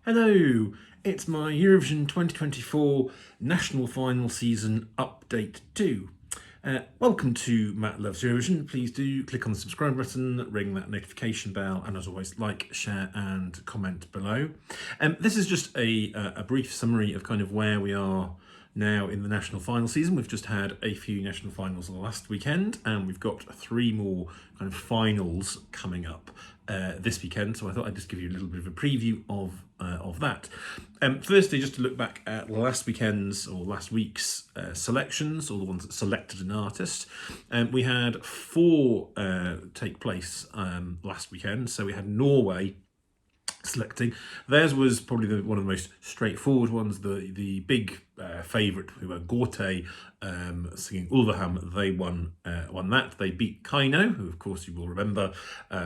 Hello, it's my Eurovision 2024 national final season update 2. Welcome to Matt Loves Eurovision. Please do click on the subscribe button, ring that notification bell, and as always, like, share, and comment below. This is just a brief summary of kind of where we are now in the national final season. We've just had a few national finals last weekend, and we've got 3 more kind of finals coming up this weekend. So I thought I'd just give you a little bit of a preview of that. Firstly, just to look back at last week's selections, or the ones that selected an artist. We had 4 take place last weekend. So we had Norway selecting. Theirs was probably one of the most straightforward ones. The big favourite, who were Gorte, singing Ulvaham, they won that. They beat Kaino, who of course you will remember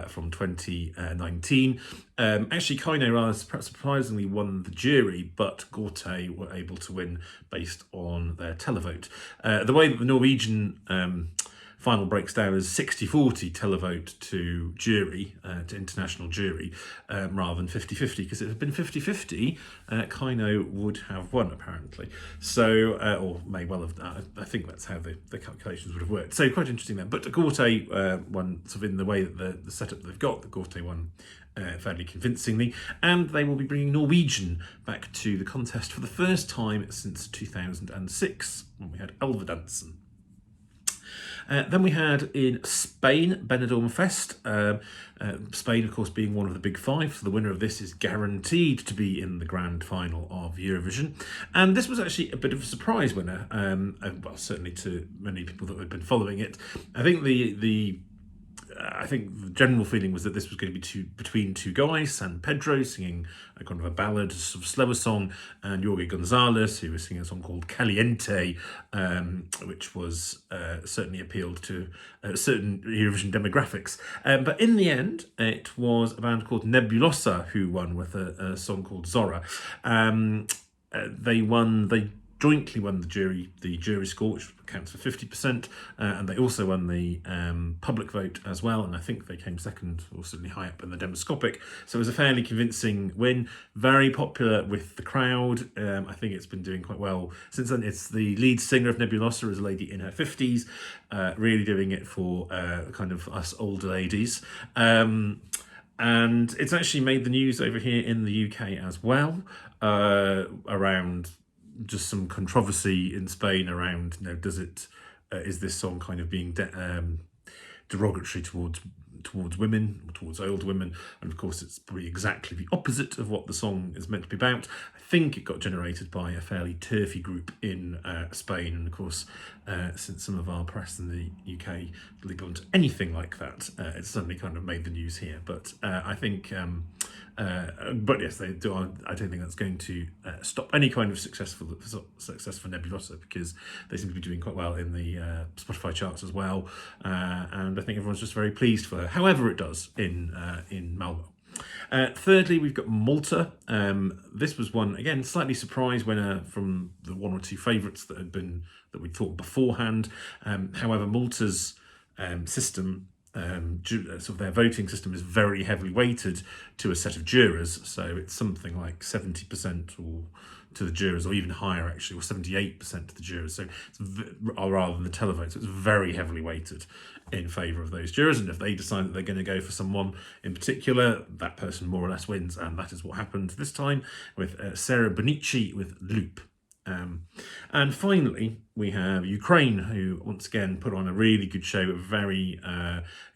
from 2019. Actually, Kaino rather surprisingly won the jury, but Gorte were able to win based on their televote. The way that the Norwegian final breaks down as 60-40 televote to jury, to international jury, rather than 50-50, because if it had been 50-50, Kaino would have won, apparently. So, or may well have, I think that's how the calculations would have worked. So quite interesting there. But Gorte won, sort of in the way that the setup they've got, the Gorte won fairly convincingly, and they will be bringing Norwegian back to the contest for the first time since 2006, when we had Elverdansen. Then we had in Spain, Benidorm Fest. Spain, of course, being one of the big 5, so the winner of this is guaranteed to be in the grand final of Eurovision. And this was actually a bit of a surprise winner, well, certainly to many people that had been following it. I think the general feeling was that this was going to be between 2 guys, San Pedro singing a kind of a ballad, sort of slower song, and Jorge Gonzalez, who was singing a song called Caliente, which was certainly appealed to certain Eurovision demographics. But in the end, it was a band called Nebulosa who won with a song called Zora. They jointly won the jury score, which counts for 50%, and they also won the public vote as well, and I think they came second, or certainly high up in the demoscopic. So it was a fairly convincing win, very popular with the crowd. I think it's been doing quite well since then. It's the lead singer of Nebulosa is a lady in her 50s, really doing it for kind of us older ladies. And it's actually made the news over here in the UK as well, around just some controversy in Spain around, is this song kind of being derogatory towards women, or towards old women? And of course it's probably exactly the opposite of what the song is meant to be about. I think it got generated by a fairly turfy group in Spain, and of course since some of our press in the UK leap onto anything like that, it's suddenly kind of made the news here. But I think but yes, they do. I don't think that's going to stop any kind of success for Nebulosa, because they seem to be doing quite well in the Spotify charts as well, and I think everyone's just very pleased for her, however it does in Malmo. Thirdly, we've got Malta. This was one, again, slightly surprise winner from the 1 or 2 favourites that we thought beforehand. However, Malta's system, sort of their voting system, is very heavily weighted to a set of jurors, so it's something like 70% or to the jurors, or even higher actually, or 78% to the jurors, so it's rather than the televote, so it's very heavily weighted in favour of those jurors, and if they decide that they're going to go for someone in particular, that person more or less wins, and that is what happened this time with Sarah Bonici with Loop. And finally, we have Ukraine, who once again put on a really good show, a very,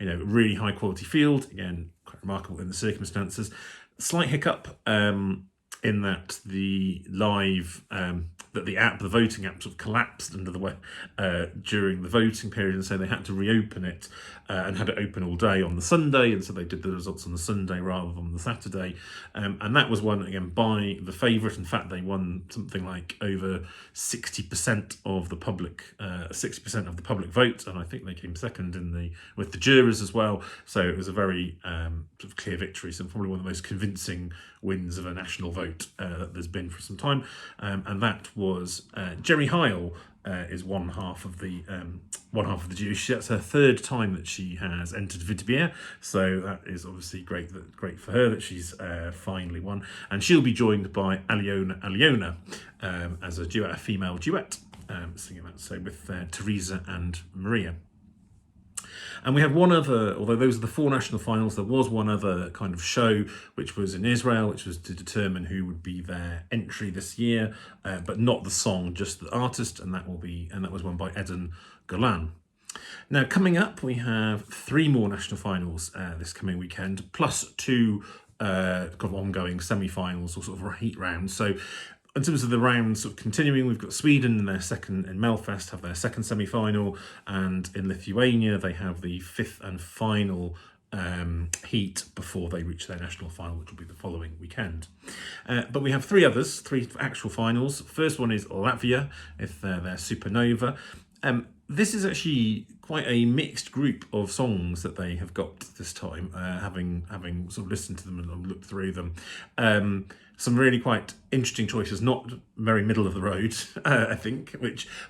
really high quality field. Again, quite remarkable in the circumstances. Slight hiccup in that the live, the voting app sort of collapsed under the way during the voting period, and so they had to reopen it and had it open all day on the Sunday, and so they did the results on the Sunday rather than the Saturday, and that was won again by the favourite. In fact, they won something like over 60% of the public, 60% of the public vote, and I think they came second with the jurors as well. So it was a very sort of clear victory. So probably one of the most convincing wins of a national vote that there's been for some time, and that was Jerry Heil is one half of the jury. That's her third time that she has entered Vidbier, so that is obviously great for her that she's finally won. And she'll be joined by Aliona as a duet, a female duet, singing that. So with Teresa and Maria. And we have one other, although those are the 4 national finals, there was one other kind of show which was in Israel, which was to determine who would be their entry this year, but not the song, just the artist, and that was won by Eden Golan. Now, coming up, we have 3 more national finals this coming weekend, plus 2 kind of ongoing semi-finals or sort of heat rounds. So in terms of the rounds sort of continuing, we've got Sweden in Melfest have their second semi-final, and in Lithuania they have the 5th and final heat before they reach their national final, which will be the following weekend. But we have 3 others, 3 actual finals. First one is Latvia, if their Supernova. This is actually quite a mixed group of songs that they have got this time, having sort of listened to them and looked through them. Some really quite interesting choices, not very middle of the road, I think.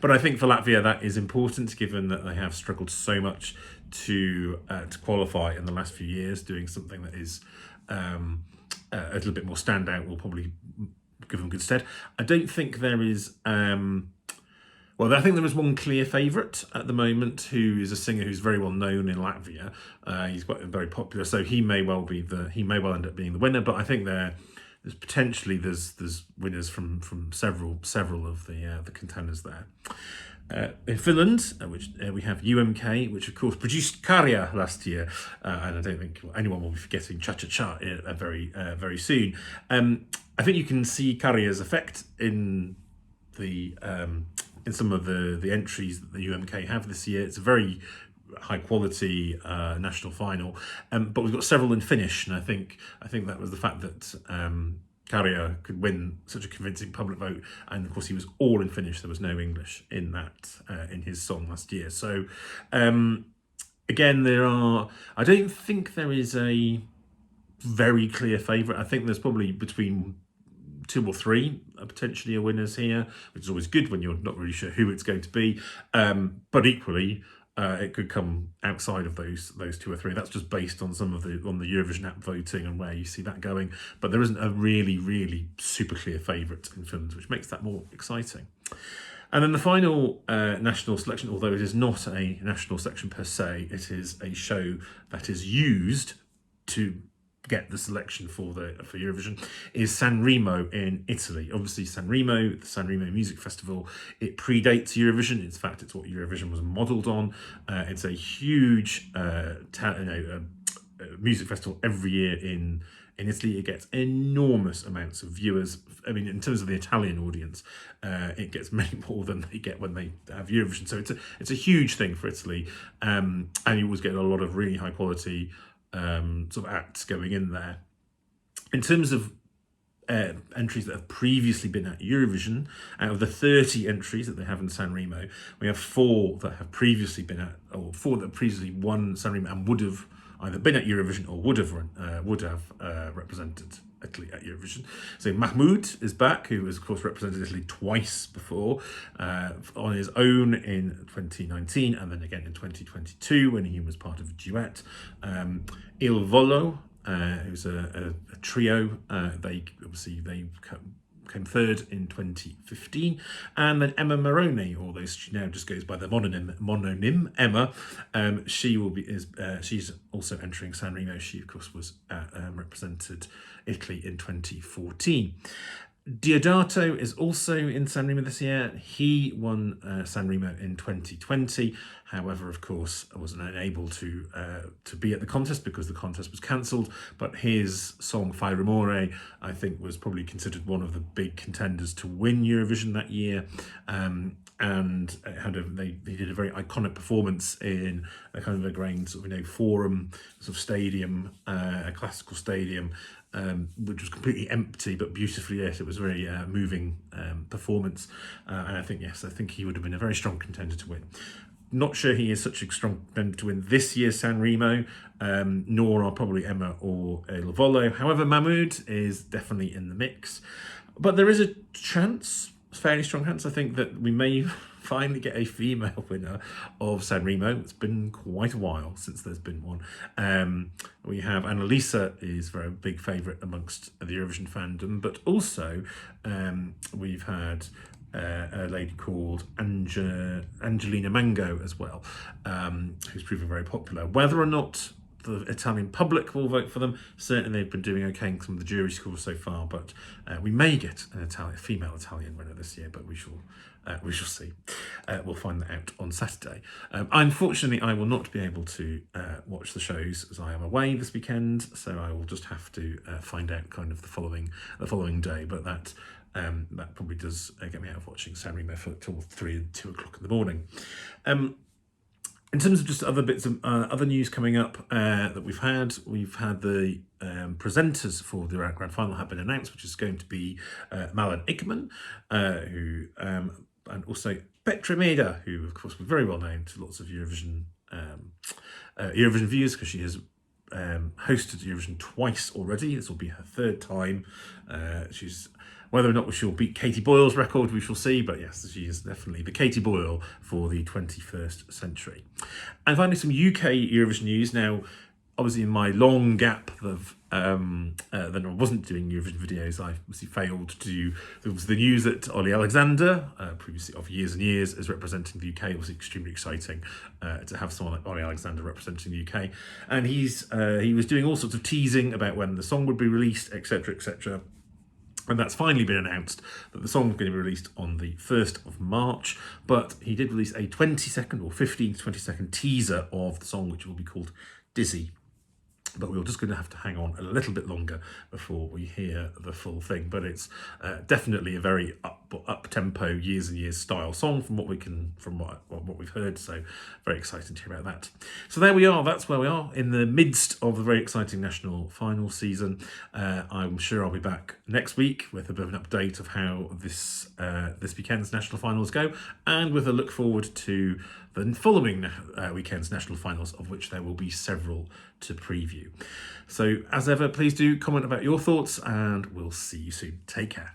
But I think for Latvia that is important, given that they have struggled so much to qualify in the last few years. Doing something that is a little bit more standout will probably give them good stead. I don't think there is. Well, I think there is one clear favourite at the moment, who is a singer who's very well known in Latvia. He's quite very popular, so he may well end up being the winner. But I think there's potentially winners from several of the contenders there. In Finland, which we have UMK, which of course produced Karja last year, and I don't think anyone will be forgetting Cha Cha Cha very soon. I think you can see Karja's effect in some of the entries that the UMK have this year. It's a very high quality national final, but we've got several in Finnish, and I think that was the fact that Karja could win such a convincing public vote, and of course he was all in Finnish. There was no English in in his song last year. So again, I don't think there is a very clear favourite. I think there's probably between 2 or 3 potentially are winners here, which is always good when you're not really sure who it's going to be. But equally, it could come outside of those 2 or 3. That's just based on on the Eurovision app voting and where you see that going. But there isn't a really super clear favourite in Finland, which makes that more exciting. And then the final national selection, although it is not a national selection per se, it is a show that is used to get the selection for Eurovision, is Sanremo in Italy. Obviously, the Sanremo Music Festival, it predates Eurovision. In fact, it's what Eurovision was modelled on. It's a huge music festival every year in Italy. It gets enormous amounts of viewers. I mean, in terms of the Italian audience, it gets many more than they get when they have Eurovision. So it's a huge thing for Italy, and you always get a lot of really high quality sort of acts going in there. In terms of entries that have previously been at Eurovision, out of the 30 entries that they have in Sanremo, we have 4 that have previously been at, or 4 that have previously won Sanremo and would have either been at Eurovision or would have represented Italy at Eurovision. So Mahmoud is back, who has of course represented Italy twice before, on his own in 2019 and then again in 2022 when he was part of a duet. Il Volo, who's a trio, they came third in 2015, and then Emma Maroney, although she now just goes by the mononym Emma, she's also entering Sanremo. She of course was represented Italy in 2014. Diodato is also in Sanremo this year. He won Sanremo in 2020. However, of course, I wasn't unable to be at the contest because the contest was cancelled. But his song Fai Rumore, I think, was probably considered one of the big contenders to win Eurovision that year. And he did a very iconic performance in a kind of a grand sort of forum sort of stadium, a classical stadium, which was completely empty but beautifully lit. It was a very moving performance, and I think he would have been a very strong contender to win. Not sure he is such a strong contender to win this year's Sanremo, nor are probably Emma or Il Volo. However, Mahmoud is definitely in the mix. But there is a chance fairly strong chance. I think that we may finally get a female winner of Sanremo. It's been quite a while since there's been one. We have Annalisa is a very big favourite amongst the Eurovision fandom, but also we've had a lady called Angelina Mango as well, who's proven very popular. Whether or not the Italian public will vote for them, certainly they've been doing okay in some of the jury scores so far, but we may get an female Italian winner this year, but we shall see. We'll find that out on Saturday. Unfortunately, I will not be able to watch the shows as I am away this weekend, so I will just have to find out kind of the following day. But that probably does get me out of watching Sanremo till 3 and 2 o'clock in the morning. In terms of just other bits of other news coming up that we've had the presenters for the grand final have been announced, which is going to be Malin Ikman, who and also Petra Meda, who of course was very well known to lots of Eurovision viewers because she has hosted Eurovision twice already. This will be her third time. Whether or not she'll beat Katie Boyle's record, we shall see. But yes, she is definitely the Katie Boyle for the 21st century. And finally, some UK Eurovision news. Now, obviously, in my long gap of then I wasn't doing Eurovision videos, I obviously failed to do. There was the news that Olly Alexander, previously of years and years, is representing the UK. It was extremely exciting to have someone like Olly Alexander representing the UK. And he was doing all sorts of teasing about when the song would be released, etc., etc. And that's finally been announced that the song is going to be released on the 1st of March. But he did release a 20-second or 15 to 20-second teaser of the song, which will be called Dizzy. But we're just going to have to hang on a little bit longer before we hear the full thing. But it's definitely a very up-tempo, years and years style song from what we've heard. So very exciting to hear about that. So there we are. That's where we are in the midst of the very exciting national final season. I'm sure I'll be back next week with a bit of an update of how this weekend's national finals go, and with a look forward to the following weekend's national finals, of which there will be several to preview. So as ever, please do comment about your thoughts, and we'll see you soon. Take care.